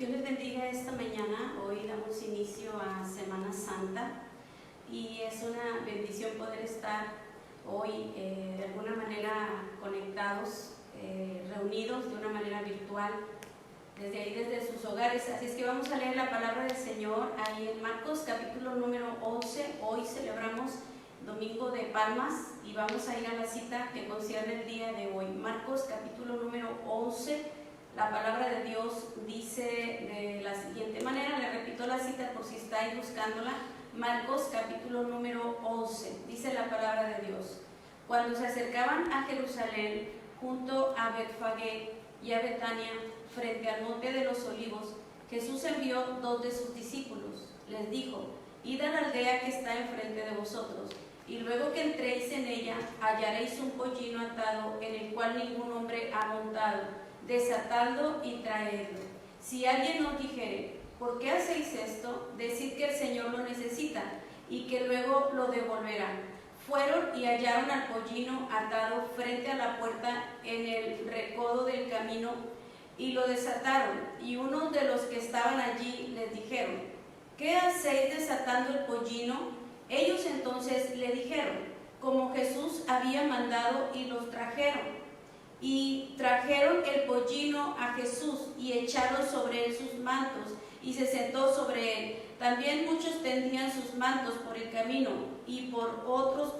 Dios les bendiga esta mañana. Hoy damos inicio a Semana Santa y es una bendición poder estar hoy de alguna manera conectados, reunidos de una manera virtual desde ahí, desde sus hogares. Así es que vamos a leer la palabra del Señor ahí en Marcos capítulo número 11. Hoy celebramos Domingo de Palmas y vamos a ir a la cita que concierne el día de hoy. Marcos capítulo número 11. La palabra de Dios dice de la siguiente manera, le repito la cita por si estáis buscándola. Marcos capítulo número 11, dice la palabra de Dios: Cuando se acercaban a Jerusalén, junto a Betfagé y a Betania, frente al monte de los olivos, Jesús envió dos de sus discípulos. Les dijo: Id a la aldea que está enfrente de vosotros, y luego que entréis en ella, hallaréis un pollino atado en el cual ningún hombre ha montado. Desatadlo y traedlo. Si alguien os dijere: ¿por qué hacéis esto?, decid que el Señor lo necesita y que luego lo devolverá. Fueron y hallaron al pollino atado frente a la puerta en el recodo del camino y lo desataron. Y unos de los que estaban allí les dijeron: ¿qué hacéis desatando el pollino? Ellos entonces le dijeron como Jesús había mandado, y los trajeron. Y trajeron el pollino a Jesús y echaron sobre él sus mantos, y se sentó sobre él. También muchos tendían sus mantos por el camino, y otros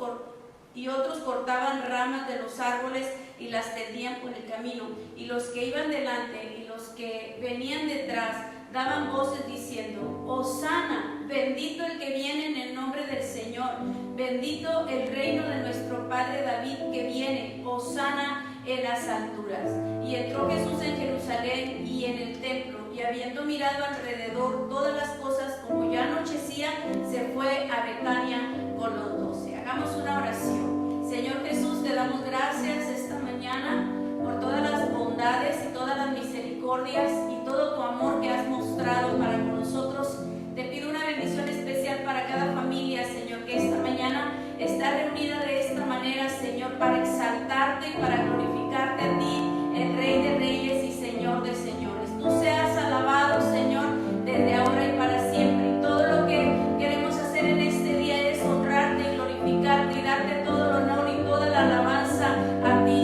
cortaban ramas de los árboles y las tendían por el camino. Y los que iban delante y los que venían detrás daban voces diciendo: Hosana, bendito el que viene en el nombre del Señor, bendito el reino de nuestro padre David que viene, Hosana en las alturas. Y entró Jesús en Jerusalén y en el templo, y habiendo mirado alrededor todas las cosas, como ya anochecía, se fue a Betania con los 12. Hagamos una oración. Señor Jesús, te damos gracias esta mañana por todas las bondades y todas las misericordias y todo tu amor que has mostrado para con nosotros. Te pido una bendición especial para cada familia, Señor, que esta mañana está reunida de esta manera, Señor, para exaltarte y para glorificarte a ti, el Rey de Reyes y Señor de Señores. Tú seas alabado, Señor, desde ahora y para siempre. Y todo lo que queremos hacer en este día es honrarte y glorificarte y darte todo el honor y toda la alabanza a ti,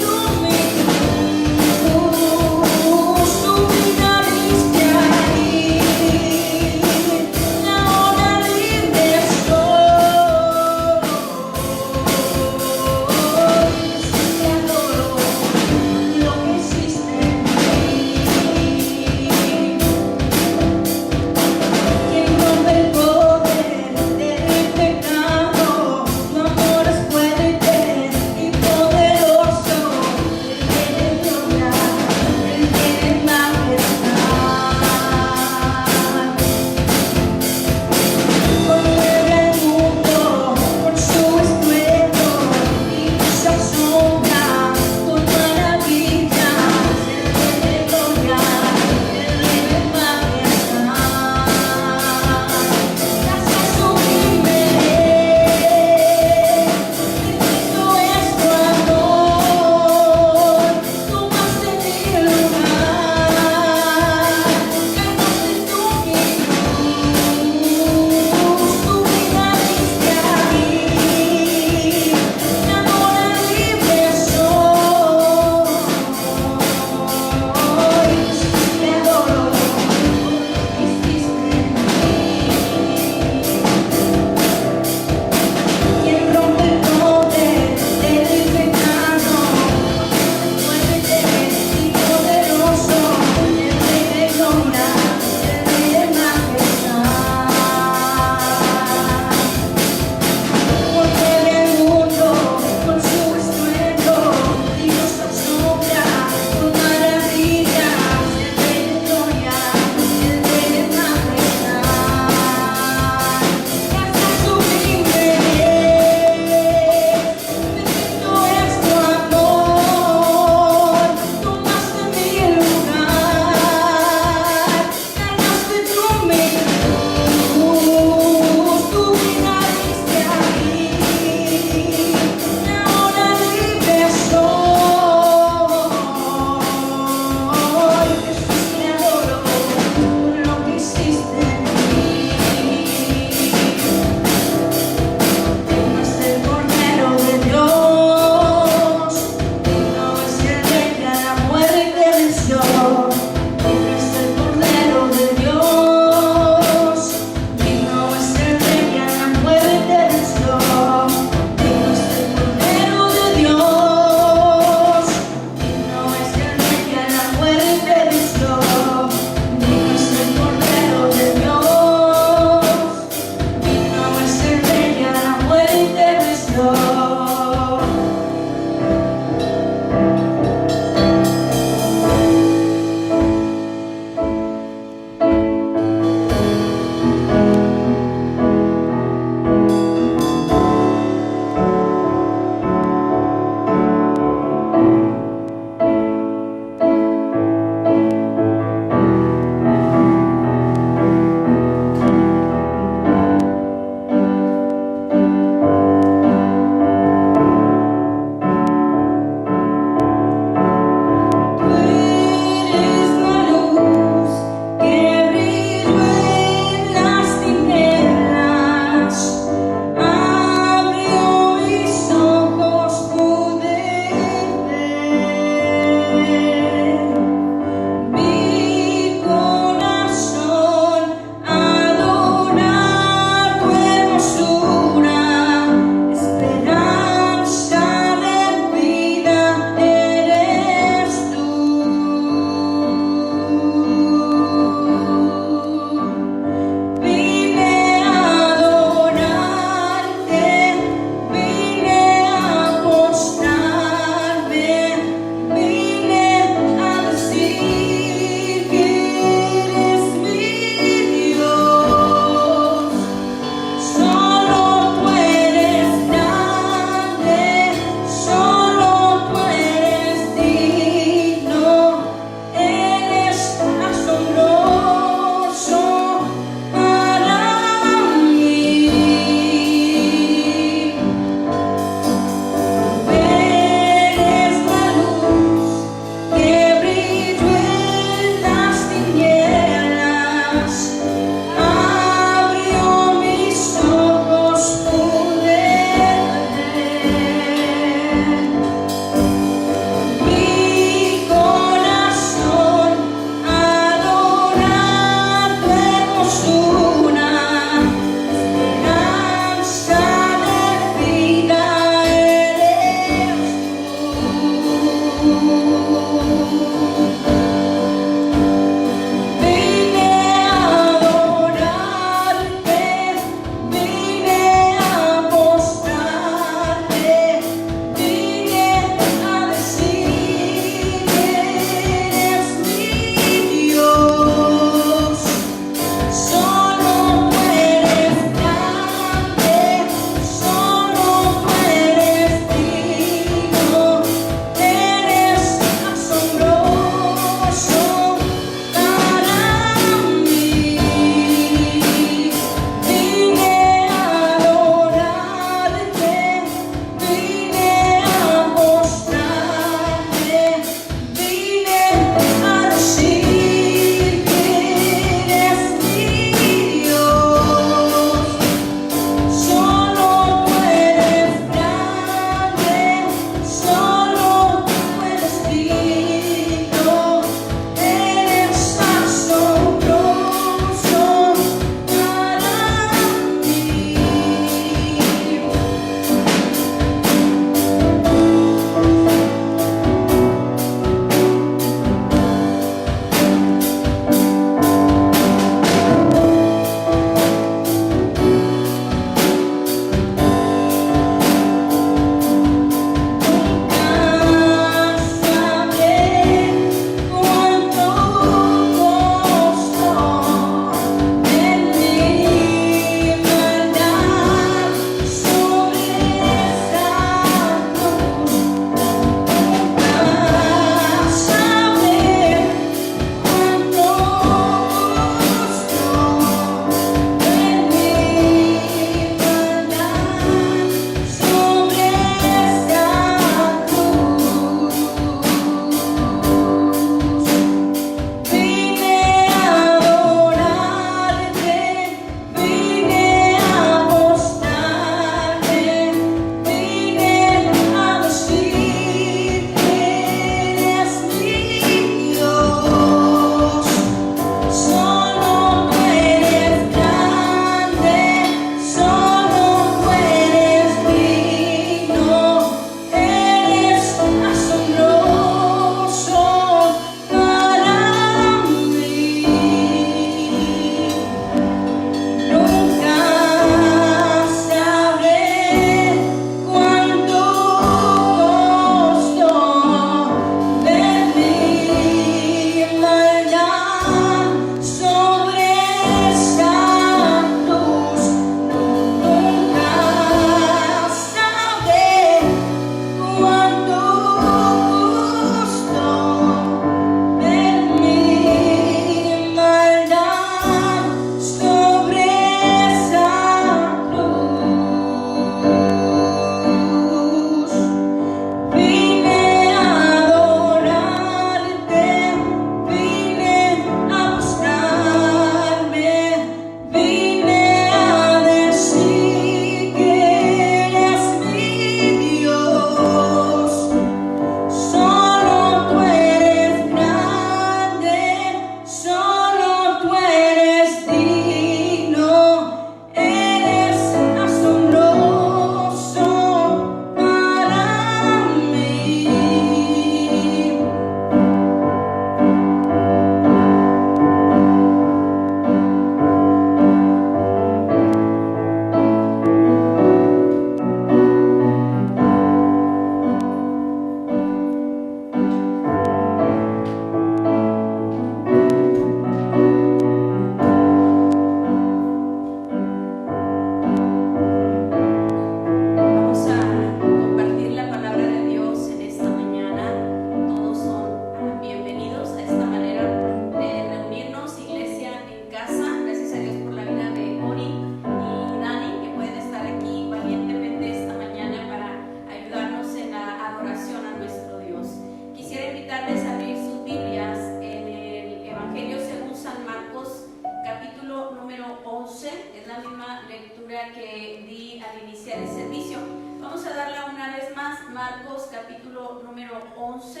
vez más Marcos capítulo número 11.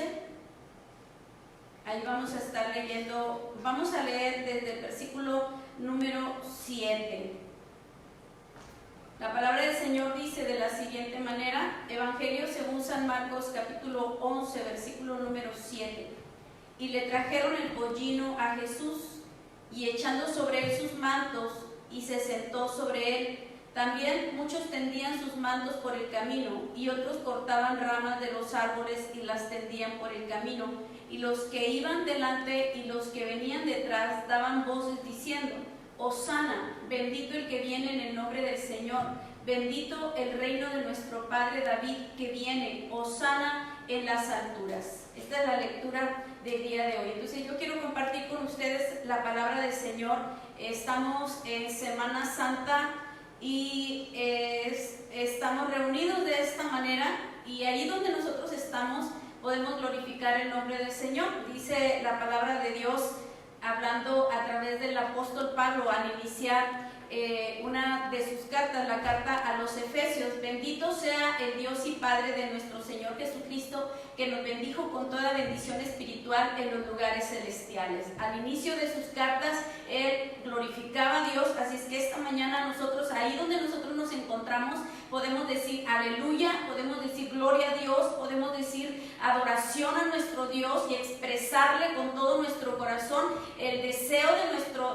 Ahí vamos a estar leyendo, vamos a leer desde el versículo número 7. La palabra del Señor dice de la siguiente manera, Evangelio según San Marcos capítulo 11, versículo número 7. Y le trajeron el pollino a Jesús, y echando sobre él sus mantos, y se sentó sobre él. También muchos tendían sus mantos por el camino, y otros cortaban ramas de los árboles y las tendían por el camino. Y los que iban delante y los que venían detrás daban voces diciendo, Hosana, bendito el que viene en el nombre del Señor, bendito el reino de nuestro Padre David que viene, Hosana en las alturas. Esta es la lectura del día de hoy. Entonces yo quiero compartir con ustedes la palabra del Señor. Estamos en Semana Santa y estamos reunidos de esta manera, y ahí donde nosotros estamos podemos glorificar el nombre del Señor. Dice la palabra de Dios, hablando a través del apóstol Pablo al iniciar una de sus cartas, la carta a los Efesios: bendito sea el Dios y Padre de nuestro Señor Jesucristo, que nos bendijo con toda bendición espiritual en los lugares celestiales. Al inicio de sus cartas, él glorificaba a Dios, así es que esta mañana nosotros, ahí donde nosotros nos encontramos, podemos decir aleluya, podemos decir gloria a Dios, podemos decir adoración a nuestro Dios y expresarle con todo nuestro corazón el deseo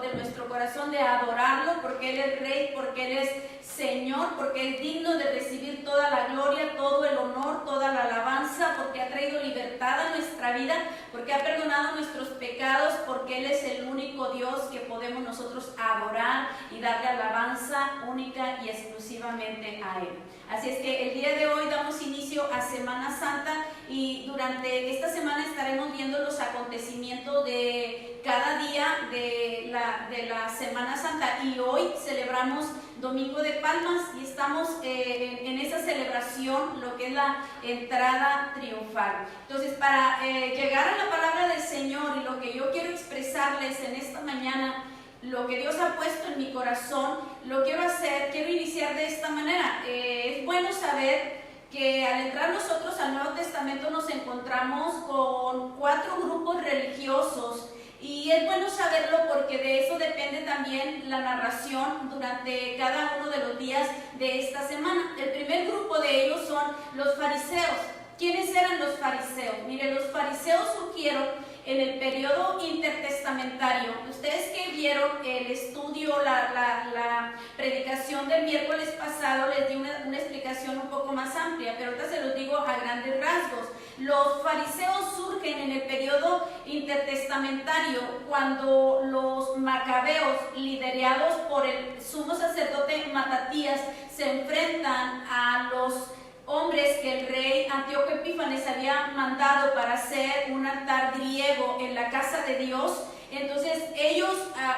de nuestro corazón de adorarlo, porque Él es Rey, porque Él es Señor, porque es digno de recibir toda la gloria, todo el honor, toda la alabanza, porque ha traído libertad a nuestra vida, porque ha perdonado nuestros pecados, porque Él es el único Dios que podemos nosotros adorar y darle alabanza única y exclusivamente a Él. Así es que el día de hoy damos inicio a Semana Santa, y durante esta semana estaremos viendo los acontecimientos de cada día de la Semana Santa, y hoy celebramos Domingo de Palmas y estamos en esa celebración, lo que es la entrada triunfal. Entonces, para llegar a la palabra del Señor y lo que yo quiero expresarles en esta mañana, lo que Dios ha puesto en mi corazón, lo quiero iniciar de esta manera. Es bueno saber que al entrar nosotros al Nuevo Testamento nos encontramos con 4 grupos religiosos, y es bueno saberlo porque de eso depende también la narración durante cada uno de los días de esta semana. El primer grupo de ellos son los fariseos. ¿Quiénes eran los fariseos? Miren, los fariseos surgieron en el periodo intertestamentario. Ustedes que vieron el estudio, la predicación del miércoles pasado, les di una explicación un poco más amplia, pero ahorita se los digo a grandes rasgos. Los fariseos surgen en el periodo intertestamentario, cuando los macabeos, liderados por el sumo sacerdote Matatías, se enfrentan a los hombres que el rey Antíoco Epífanes había mandado para hacer un altar griego en la casa de Dios. Entonces ellos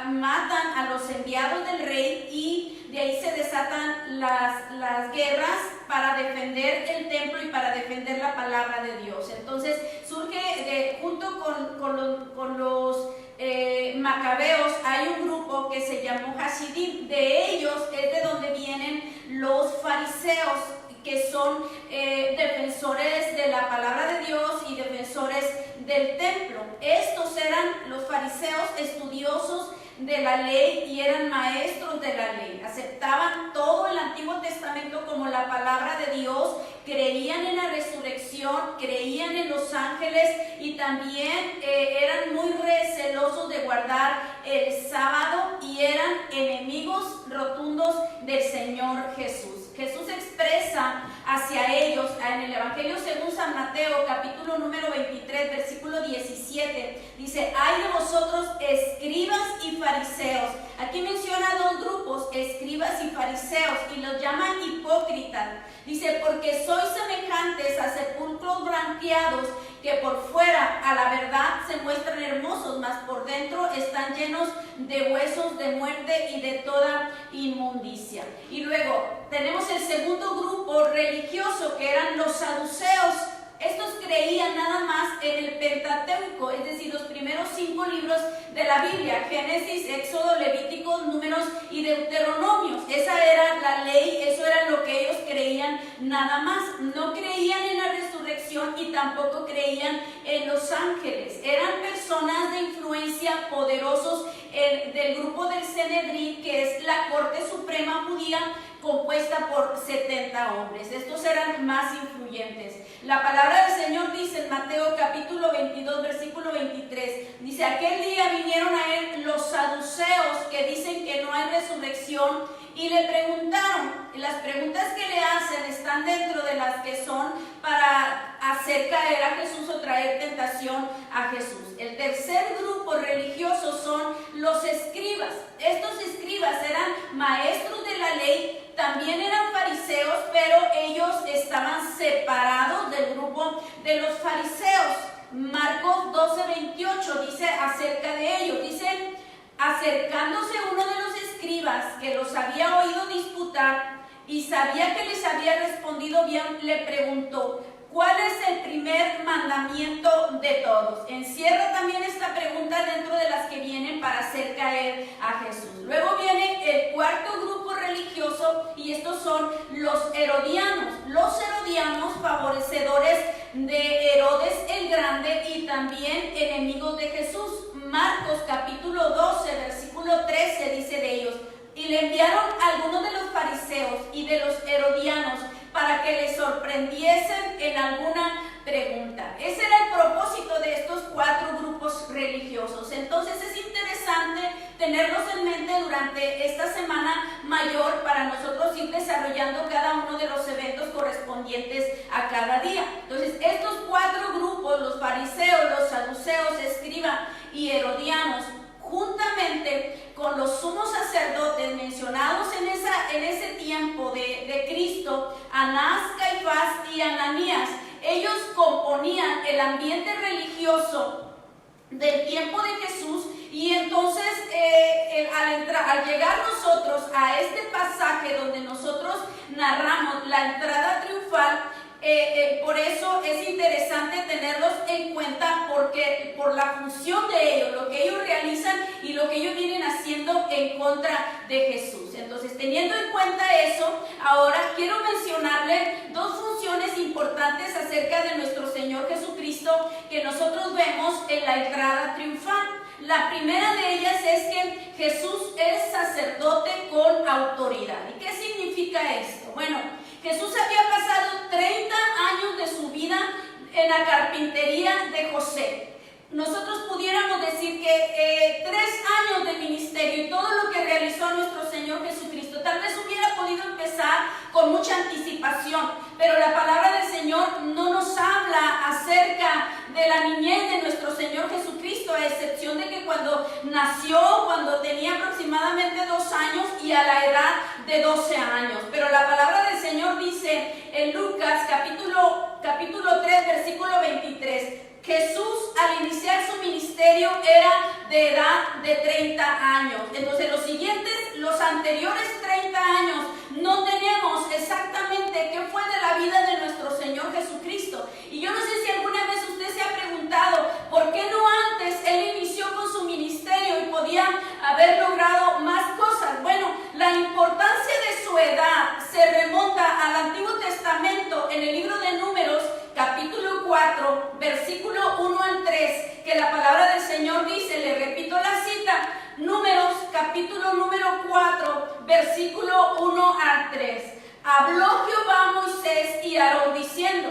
matan a los enviados del rey, y de ahí se desatan las guerras para defender el templo y para defender la palabra de Dios. Entonces surge junto con los macabeos, hay un grupo que se llamó Hasidim. De ellos es de donde vienen los fariseos, que son defensores de la palabra de Dios y defensores del templo. Estos eran los fariseos, estudiosos de la ley, y eran maestros de la ley. Aceptaban todo el Antiguo Testamento como la palabra de Dios, creían en la resurrección, creían en los ángeles, y también eran muy recelosos de guardar el sábado, y eran enemigos rotundos del Señor Jesús. Jesús expresa hacia ellos en el Evangelio según San Mateo, capítulo número 23, versículo 17. Dice: ay de vosotros, escribas y fariseos. Aquí menciona 2 grupos, escribas y fariseos, y los llaman hipócritas. Dice: porque sois semejantes a sepulcros blanqueados, que por fuera a la verdad se muestran hermosos, mas por dentro están llenos de huesos de muerte y de toda inmundicia. Y luego tenemos el segundo grupo religioso, que eran los saduceos. Estos creían nada más en el Pentateuco, es decir, los primeros 5 libros de la Biblia: Génesis, Éxodo, Levítico, Números y Deuteronomios. Esa era la ley, eso era lo que ellos creían creían nada más, no creían en la resurrección y tampoco creían en los ángeles. Eran personas de influencia poderosos del grupo del Sanedrín, que es la Corte Suprema Judía, compuesta por 70 hombres. Estos eran más influyentes. La palabra del Señor dice en Mateo capítulo 22, versículo 23, dice: aquel día vinieron a él los saduceos, que dicen que no hay resurrección, y le preguntaron. Las preguntas que le hacen están dentro de las que son para hacer caer a Jesús o traer tentación a Jesús. El tercer grupo religioso son los escribas. Estos escribas eran maestros de la ley, también eran fariseos, pero ellos estaban separados del grupo de los fariseos. Marcos 12:28 dice acerca de ellos, dice: acercándose uno de los escribas que los había oído disputar y sabía que les había respondido bien, le preguntó: ¿cuál es el primer mandamiento de todos? Encierra también esta pregunta dentro de las que vienen para hacer caer a Jesús. Luego viene el cuarto grupo religioso, y estos son los herodianos. Los herodianos, favorecedores de Herodes el Grande y también enemigos de Jesús. Marcos capítulo 12, versículo 13 dice de ellos: y le enviaron a algunos de los fariseos y de los herodianos para que les sorprendiesen en alguna pregunta. Ese era el propósito de estos cuatro grupos religiosos. Entonces es interesante tenerlos en mente durante esta semana mayor para nosotros ir desarrollando cada uno de los eventos correspondientes a cada día. Entonces estos cuatro grupos, los fariseos, los saduceos, escribas y herodianos, juntamente con los sumos sacerdotes mencionados en ese tiempo de Cristo, Anás, Caifás y Ananías, ellos componían el ambiente religioso del tiempo de Jesús. Y entonces al llegar nosotros a este pasaje donde nosotros narramos la entrada triunfal, por eso es interesante tenerlos en cuenta, porque por la función de ellos, lo que ellos realizan y lo que ellos vienen haciendo en contra de Jesús. Entonces, teniendo en cuenta eso, ahora quiero mencionarle dos funciones importantes acerca de nuestro Señor Jesucristo que nosotros vemos en la entrada triunfal. La primera de ellas es que Jesús es sacerdote con autoridad. ¿Y qué significa esto? Bueno, Jesús había pasado 30 años de su vida en la carpintería de José. Nosotros pudiéramos decir que 3 años de ministerio y todo lo que realizó nuestro Señor Jesucristo tal vez hubiera podido empezar con mucha anticipación, pero la palabra del Señor no nos habla acerca de la niñez de nuestro Señor Jesucristo, a excepción de que cuando nació, cuando tenía aproximadamente 2 años y a la edad de 12 años. Pero la palabra del Señor dice en Lucas capítulo 3, versículo 23, Jesús al iniciar su ministerio era de edad de 30 años. Entonces los anteriores 30 años no tenemos exactamente qué fue de la vida de nuestro Señor Jesucristo. Y yo no sé si alguna vez usted se ha preguntado por qué no antes Él inició con su ministerio y podía haber logrado más cosas. Bueno, la importancia de su edad se remonta al Antiguo Testamento en el libro de Números, capítulo 4, versículo 1 al 3, que la palabra del Señor dice, le repito la cita, Números, capítulo número 4, versículo 1 al 3. Habló Jehová a Moisés y a Aarón diciendo: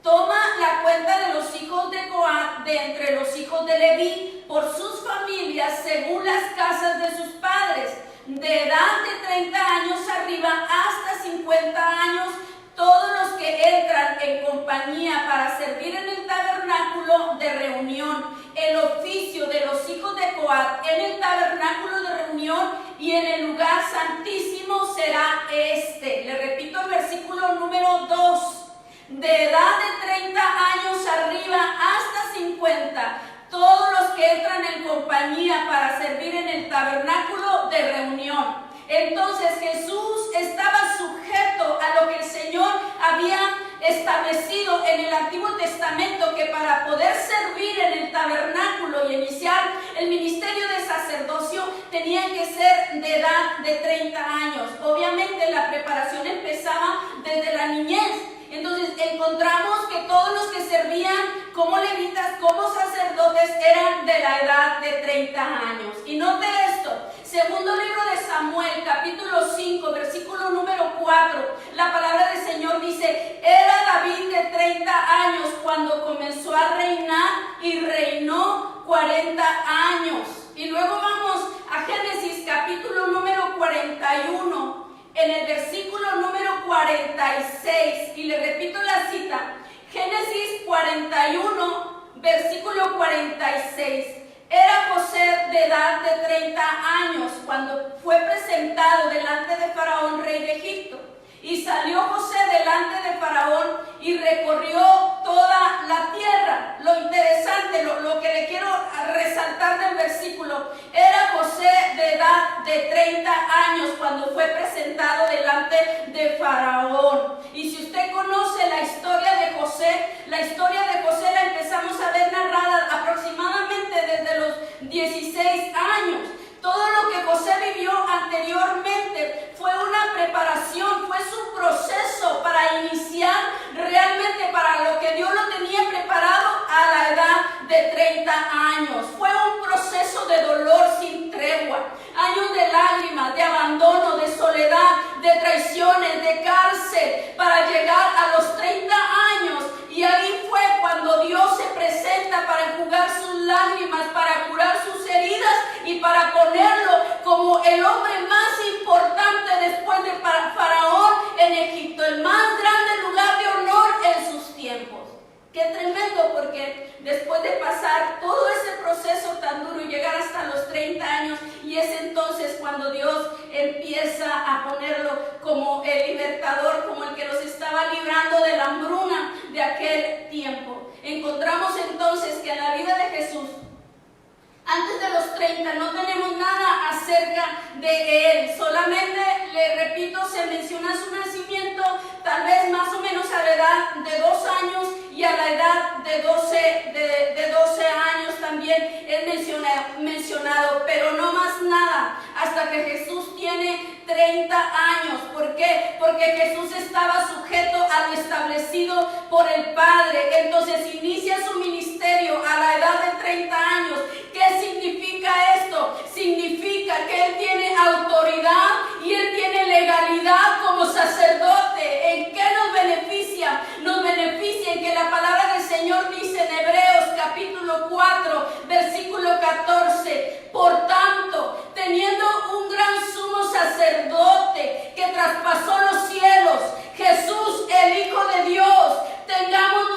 toma la cuenta de los hijos de Coat de entre los hijos de Leví por sus familias según las casas de sus padres, de edad de 30 años arriba hasta 50 años, todos los que entran en compañía para servir en el tabernáculo de reunión, el oficio de los hijos de Coat en el tabernáculo de reunión y en el lugar santísimo será este. Le repito el versículo número 2. De edad de 30 años arriba hasta 50, todos los que entran en compañía para servir en el tabernáculo de reunión. Entonces Jesús estaba sujeto a lo que el Señor había establecido en en el Antiguo Testamento que para poder servir en el tabernáculo y iniciar el ministerio de sacerdocio tenían que ser de edad de 30 años. Obviamente la preparación empezaba desde la niñez. Entonces encontramos que todos los que servían como levitas, como sacerdotes, eran de la edad de 30 años. Y note esto, segundo libro de Samuel, capítulo 5, versículo número 4, la palabra del Señor dice: era David de 30 años cuando comenzó a reinar y reinó 40 años. Y luego vamos a Génesis, capítulo número 41. En el versículo número 46, y le repito la cita, Génesis 41, versículo 46. Era José de edad de 30 años cuando fue presentado delante de Faraón, rey de Egipto. Y salió José delante de Faraón y recorrió toda la tierra. Lo interesante, lo que le quiero resaltar del versículo, era José de edad de 30 años cuando fue presentado delante de Faraón. Y si usted conoce la historia de José la empezamos a ver narrada aproximadamente desde los 16 años. Todo lo que José vivió anteriormente fue una preparación, fue su proceso para iniciar realmente para lo que Dios lo tenía preparado a la edad de 30 años. Fue un proceso de dolor sin tregua, años de lágrimas, de abandono, de soledad, de traiciones, de cárcel, para llegar a los 30 años. Y ahí fue cuando Dios se presenta para enjugar sus lágrimas, para curar sus heridas y para ponerlo como el hombre más importante después de Faraón en Egipto, el más grande lugar de honor en sus tiempos. Qué tremendo, porque después de pasar todo ese proceso tan duro y llegar hasta los 30 años, y es entonces cuando Dios empieza a ponerlo como el libertador, como el que los estaba librando de la hambruna de aquel tiempo. Encontramos entonces que en la vida de Jesús, antes de los 30 no tenemos nada acerca de él. Solamente, le repito, se menciona su nacimiento, tal vez más o menos a la edad de 2 años, y a la edad de 12 años también es mencionado, pero no más nada, hasta que Jesús tiene 30 años. ¿Por qué? Porque Jesús estaba sujeto a lo establecido por el Padre. Entonces inicia su ministerio a la edad de 30 años. ¿Qué significa esto? Significa que Él tiene autoridad y Él tiene legalidad como sacerdote. ¿En qué nos beneficia? Nos beneficia en que la palabra del Señor dice en Hebreos capítulo 4, versículo 14: por tanto, teniendo un gran sumo sacerdote que traspasó los cielos, Jesús, el Hijo de Dios, retengamos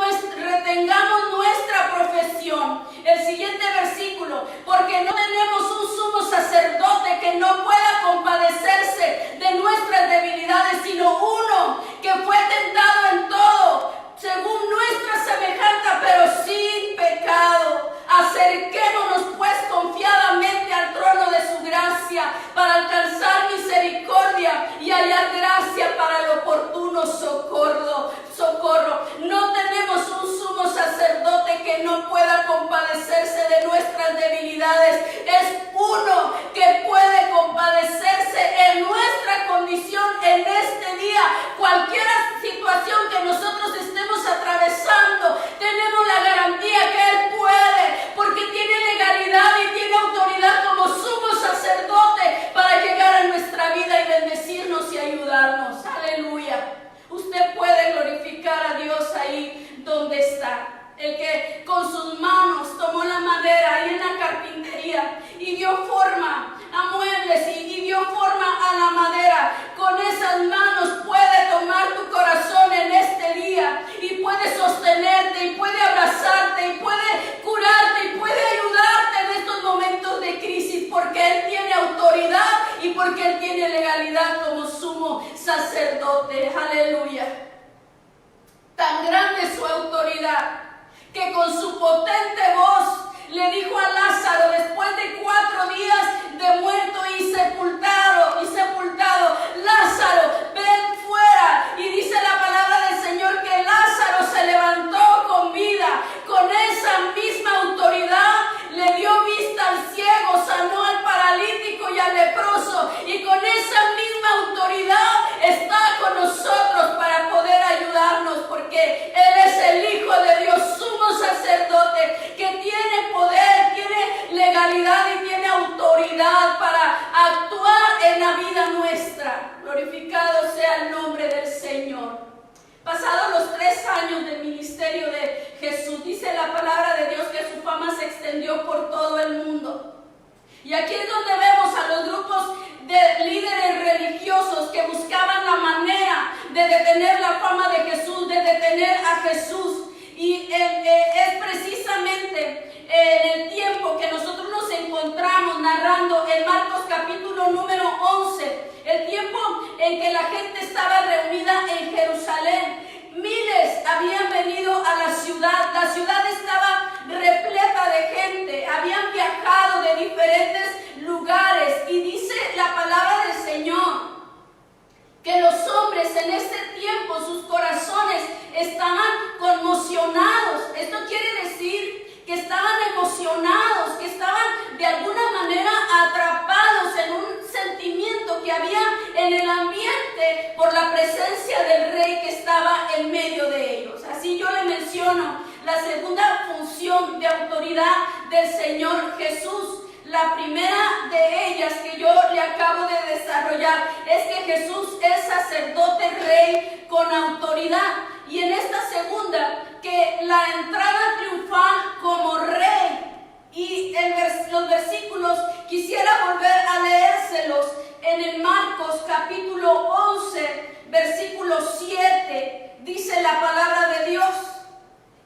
nuestra profesión. El siguiente versículo: porque no tenemos un sumo sacerdote que no pueda compadecerse de nuestras debilidades, sino uno que fue tentado en todo, según nuestra semejanza, pero sin pecado. Acerquémonos pues confiadamente al trono de su gracia para alcanzar misericordia y hallar gracia para el oportuno socorro. No tenemos un sumo sacerdote que no pueda compadecerse de nuestras debilidades. Es uno que puede compadecerse en nuestra condición en este día. Cualquier situación que nosotros estemos atravesando, tenemos la garantía que Él puede, porque tiene legalidad y tiene autoridad como sumo sacerdote para llegar a nuestra vida y bendecirnos y ayudarnos. Aleluya. Usted puede glorificar a Dios ahí donde está. El que con sus manos tomó la madera ahí en la carpintería y dio forma a muebles y dio forma a la madera. Con esas manos puede tomar tu corazón en este día y puede sostenerte y puede abrazarte y puede curarte y puede ayudarte en estos momentos de crisis, porque Él tiene autoridad y porque Él tiene legalidad como sumo sacerdote. Aleluya. Tan grande es su autoridad que con su potente voz le dijo a Lázaro, después de 4 días de muerto y sepultado, Lázaro, ven fuera. Y dice la palabra del Señor que Lázaro se levantó Dice la palabra de Dios que su fama se extendió por todo el mundo. Y aquí es donde vemos a los grupos de líderes religiosos que buscaban la manera de detener la fama de Jesús, de detener a Jesús. Y es precisamente en el tiempo que nosotros nos encontramos narrando en Marcos capítulo número 11, el tiempo en que la gente estaba reunida en Jerusalén. Miles habían venido a la ciudad estaba repleta de gente, habían viajado de diferentes lugares y dice la palabra del Señor que los hombres en este tiempo, sus corazones estaban conmocionados. Esto quiere decir que estaban emocionados, que estaban de alguna manera atrapados en un sentimiento que había en el ambiente por la presencia del Rey que estaba en medio de ellos. Así yo le menciono la segunda función de autoridad del Señor Jesús. La primera de ellas que yo le acabo de desarrollar es que Jesús es sacerdote rey con autoridad. Y en esta segunda, que la entrada triunfal como rey. Y los versículos quisiera volver a leérselos en el Marcos capítulo 11, versículo 7. Dice la palabra de Dios: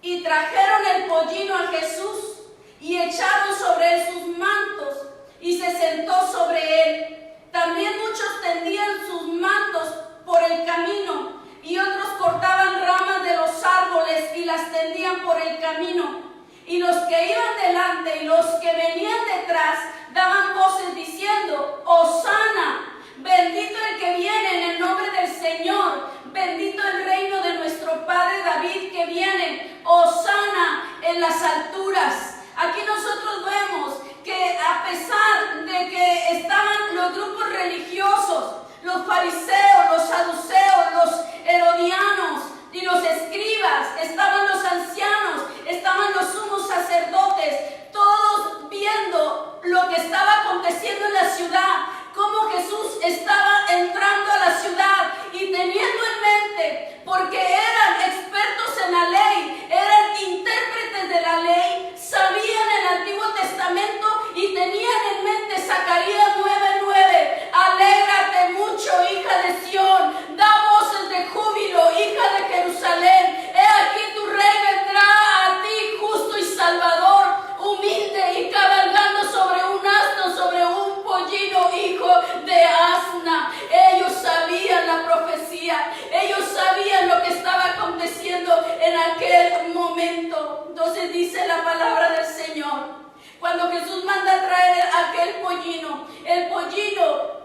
y trajeron el pollino a Jesús y echaron sobre él sus mantos y se sentó sobre él. También muchos tendían sus mantos por el camino y otros cortaban ramas de los árboles y las tendían por el camino. Y los que iban delante y los que venían detrás daban voces diciendo: Hosana, bendito el que viene en el nombre del Señor, bendito el reino de nuestro padre David que viene, Hosana en las alturas. Aquí nosotros vemos que a pesar de que estaban los grupos religiosos, los fariseos, los saduceos, los herodianos y los escribas, estaban los ancianos, estaban los sumos sacerdotes, todos viendo lo que estaba aconteciendo en la ciudad, cómo Jesús estaba entrando a la ciudad y teniendo en mente, porque eran expertos en la ley, eran intérpretes de la ley, sabían el Antiguo Testamento y tenían en mente Zacarías 9:9, alégrate mucho, hija de Sión, da voces de júbilo, hija de Jerusalén, he aquí tu rey vendrá a ti, justo y salvador, humilde y cabalgando sobre un asno, sobre un pollino, hijo de asna. Ellos sabían la profecía, ellos sabían lo que estaba aconteciendo en aquel momento. Entonces dice la palabra del Señor, cuando Jesús manda a traer aquel pollino, el pollino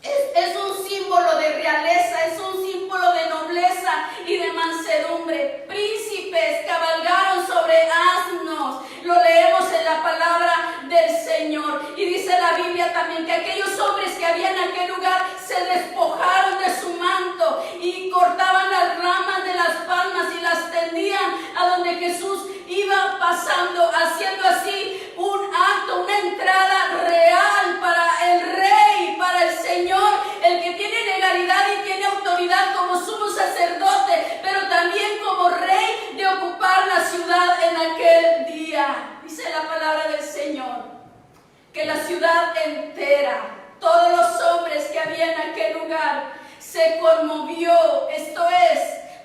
es un símbolo de realeza, es un símbolo de nobleza y de mansedumbre. Príncipes cabalgaron sobre asnos, lo leemos en la palabra del Señor. Y dice la Biblia también que aquellos hombres que habían en aquel lugar se despojaron de su manto y cortaban las ramas de las palmas y las tendían a donde Jesús iba pasando, haciendo así un acto, una entrada real para el Rey, para el Señor, el que tiene legalidad y tiene autoridad como sumo sacerdote, pero también como Rey de ocupar la ciudad en aquel día. Dice la palabra del Señor que la ciudad entera, todos los hombres que había en aquel lugar, se conmovió, esto es,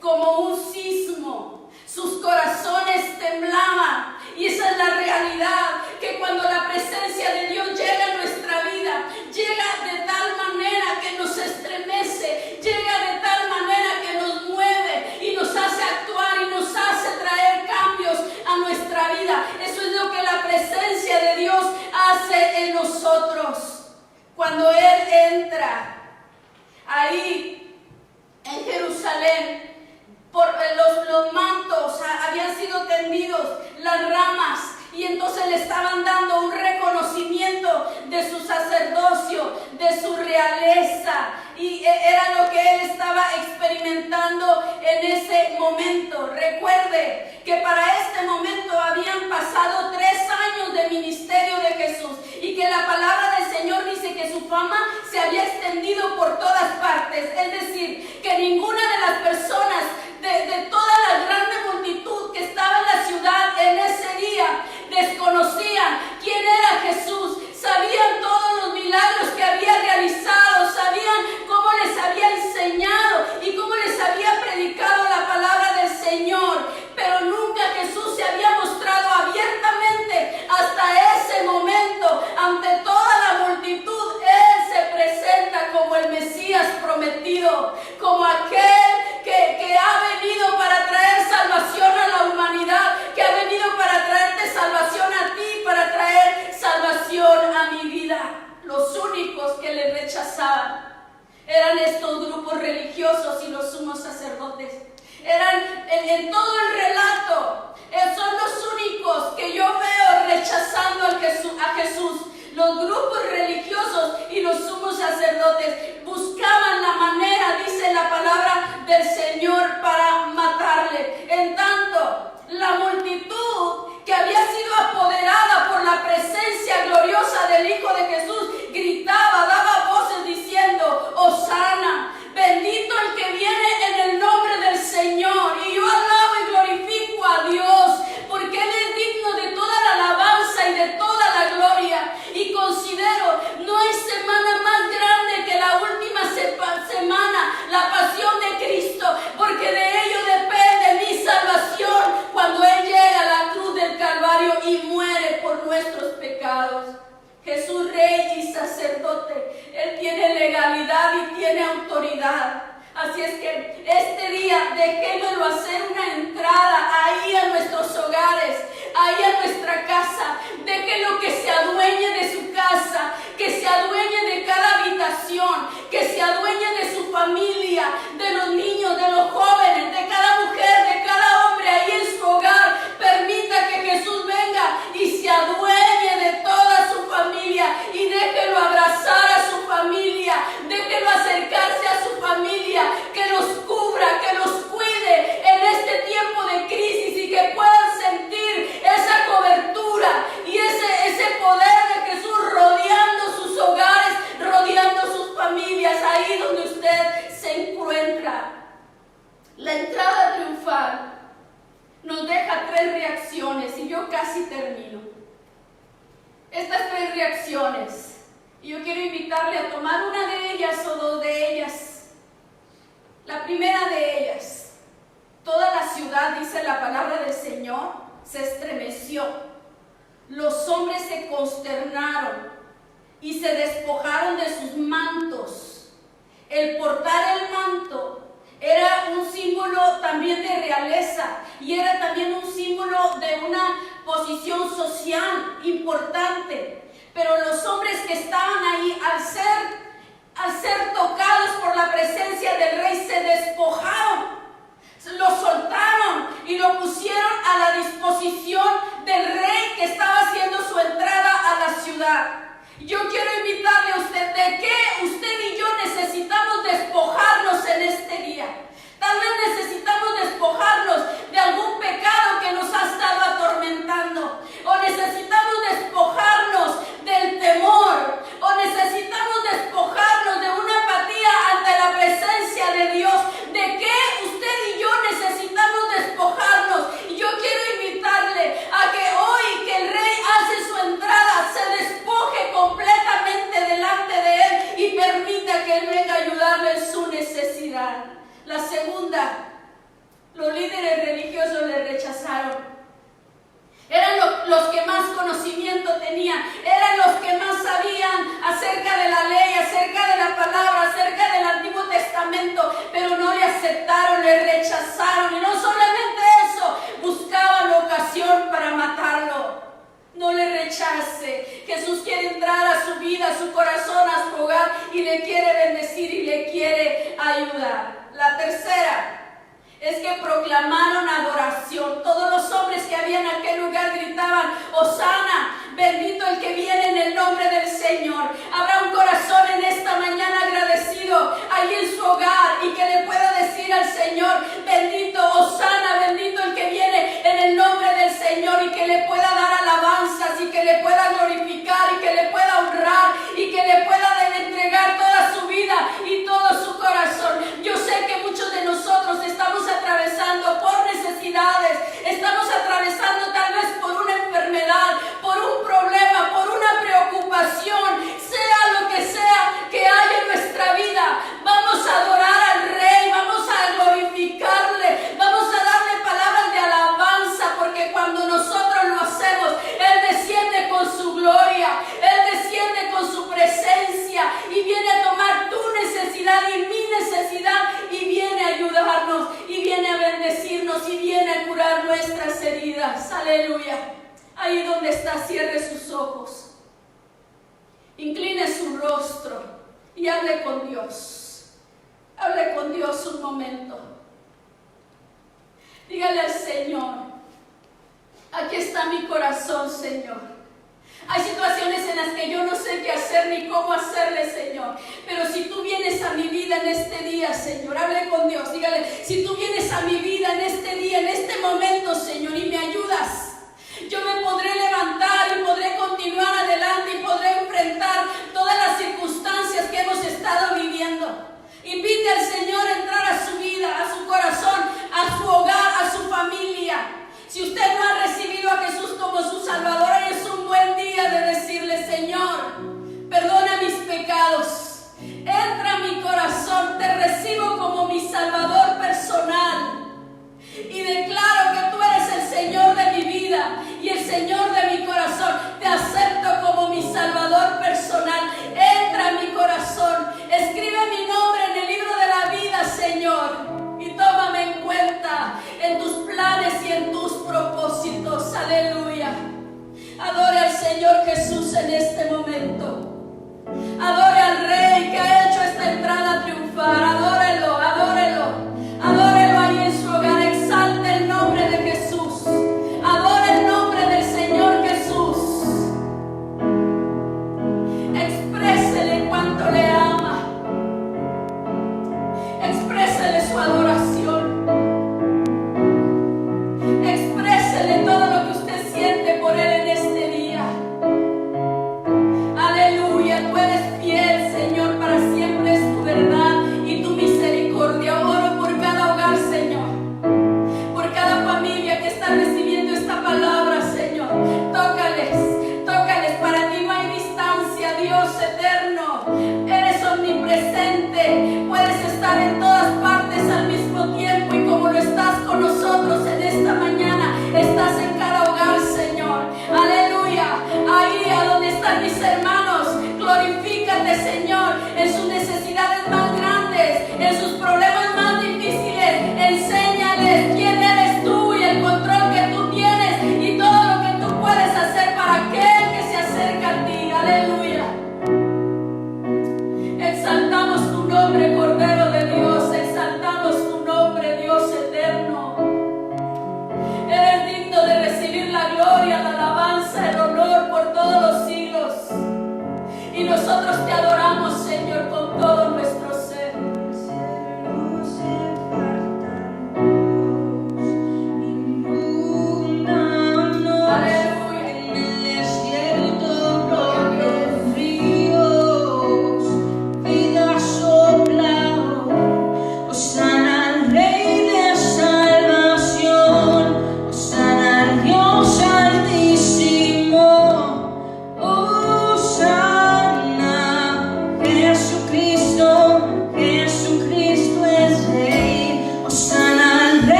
como un sismo. Sus corazones temblaban. Y esa es la realidad, que cuando la presencia de Dios llega a nuestra vida, llega de tal manera que nos estremece, llega de tal manera que nos mueve y nos hace actuar y nos hace traer cambios a nuestra vida. Eso es lo que la presencia de Dios hace en nosotros. Cuando Él entra ahí en Jerusalén, por los mantos habían sido tendidos, las ramas, y entonces le estaban dando un reconocimiento de su sacerdocio, de su realeza, y era lo que él estaba experimentando en ese momento. Recuerde que para este momento habían pasado 3 años de ministerio de Jesús y que la palabra del Señor dice que su fama se había extendido por todas partes, es decir, que ninguna de las personas de toda la grande multitud que estaba en la ciudad en todo el relato, son los únicos que yo veo rechazando a Jesús. Los grupos religiosos y los sumos sacerdotes buscaban la manera, dice la palabra del Señor, para matarle. En tanto, la multitud que había sido apoderada por la presencia gloriosa del Hijo de Jesús gritaba, daba voces diciendo: Hosana, bendito el que viene en el nombre del Señor. Y yo alabo y glorifico a Dios, porque Él es digno de toda la alabanza y de toda la gloria. Y considero, no hay semana más grande que la última semana, la pasión de Cristo, porque de ello depende mi salvación cuando Él llega a la cruz del Calvario y muere por nuestros pecados. Jesús, Rey y sacerdote, Él tiene legalidad y tiene autoridad. Así es que este día dejémoslo hacer una entrada ahí a nuestros hogares, ahí a nuestra casa. Déjelo que se adueñe de su casa, que se adueñe de cada habitación, que se adueñe de su familia, de los niños, de los jóvenes, de cada mujer, de cada hombre ahí en su hogar. Permita que Jesús venga y se adueñe de toda su familia y déjelo abrazar a su familia, déjelo acercarse a su familia, que los cubra, que los cuide en este tiempo de crisis y que puedan sentir esa cobertura y ese poder de Jesús rodeando sus hogares, rodeando sus familias, ahí donde usted se encuentra. La entrada triunfal nos deja 3 reacciones y yo casi termino. Estas 3 reacciones, y yo quiero invitarle a tomar una de ellas o 2 de ellas. La primera de ellas: toda la ciudad, dice la palabra del Señor, se estremeció. Los hombres se consternaron y se despojaron de sus mantos. El portar el manto era un símbolo también de realeza y era también un símbolo de una posición social importante. Pero los hombres que estaban ahí, al ser tocados por la presencia del Rey, se despojaron, lo soltaron y lo pusieron a la disposición del Rey que estaba haciendo su entrada a la ciudad. Yo quiero invitarle a usted de que usted y yo necesitamos despojarnos en este día. Tal vez necesitamos despojarnos de algún pecado que nos ha estado atormentando, o necesitamos despojarnos del temor, o necesitamos despojarnos de una apatía ante la presencia de Dios. ¿De qué usted y yo necesitamos despojarnos? Y yo quiero invitarle a que hoy que el Rey hace su entrada, se despoje completamente delante de Él y permita que Él venga a ayudarle en su necesidad. La segunda, los líderes religiosos le rechazaron. Eran los que más conocimiento tenían, eran los que más sabían acerca de la ley, acerca de la palabra, acerca del Antiguo Testamento, pero no le aceptaron, le rechazaron. Y no solamente eso, buscaban ocasión para matarlo. No le rechace. Jesús quiere entrar a su vida, a su corazón, a su hogar, y le quiere bendecir y le quiere ayudar. La tercera es que proclamaron adoración. Todos los hombres que había en aquel lugar gritaban: Hosana, bendito el que viene en el nombre del Señor. Habrá un corazón en esta mañana agradecido ahí en su hogar y que le pueda decir al Señor: bendito, Hosana, bendito el que viene en el nombre del Señor, y que le pueda dar alabanzas y que le pueda glorificar y que le pueda honrar y que le pueda entregar toda su vida y todo su corazón. Yo sé que muchos de nosotros estamos atravesando por necesidades, estamos atravesando tal vez por una enfermedad, por un problema, por una preocupación, sea lo que sea que haya en nuestra vida. Vamos a adorar al Rey, vamos a glorificarle, vamos a darle palabras de alabanza, porque cuando nosotros lo hacemos, Él desciende con su gloria, Él desciende con su presencia y viene a tomar tu necesidad y mi necesidad y viene a ayudarnos y viene a bendecirnos y viene a curar nuestras heridas. Aleluya. Ahí donde está, cierre sus ojos, incline su rostro y hable con Dios. Hable con Dios un momento. Dígale: dígale al Señor: aquí está mi corazón, Señor. Hay situaciones en las que yo no sé qué hacer ni cómo hacerle, Señor. Pero si tú vienes a mi vida en este día, Señor, hable con Dios, dígale: si tú vienes a mi vida en este día, en este momento, Señor, y me ayudas, yo me podré levantar y podré continuar adelante y podré enfrentar todas las circunstancias que hemos estado viviendo. Invite al Señor a entrar a su vida, a su corazón, a su hogar, a su familia. Si usted no ha recibido a Jesús como su Salvador, hoy es un buen día de decirle: Señor, perdona mis pecados, entra a mi corazón, te recibo como mi Salvador personal y declaro que tú eres el Señor de mi vida y el Señor de mi corazón. Te acepto como mi Salvador personal. Entra a mi corazón, escribe mi nombre en el libro de la vida, Señor, y tómame en cuenta en tus planes y en tus propósitos. Aleluya. Adore al Señor Jesús en este momento.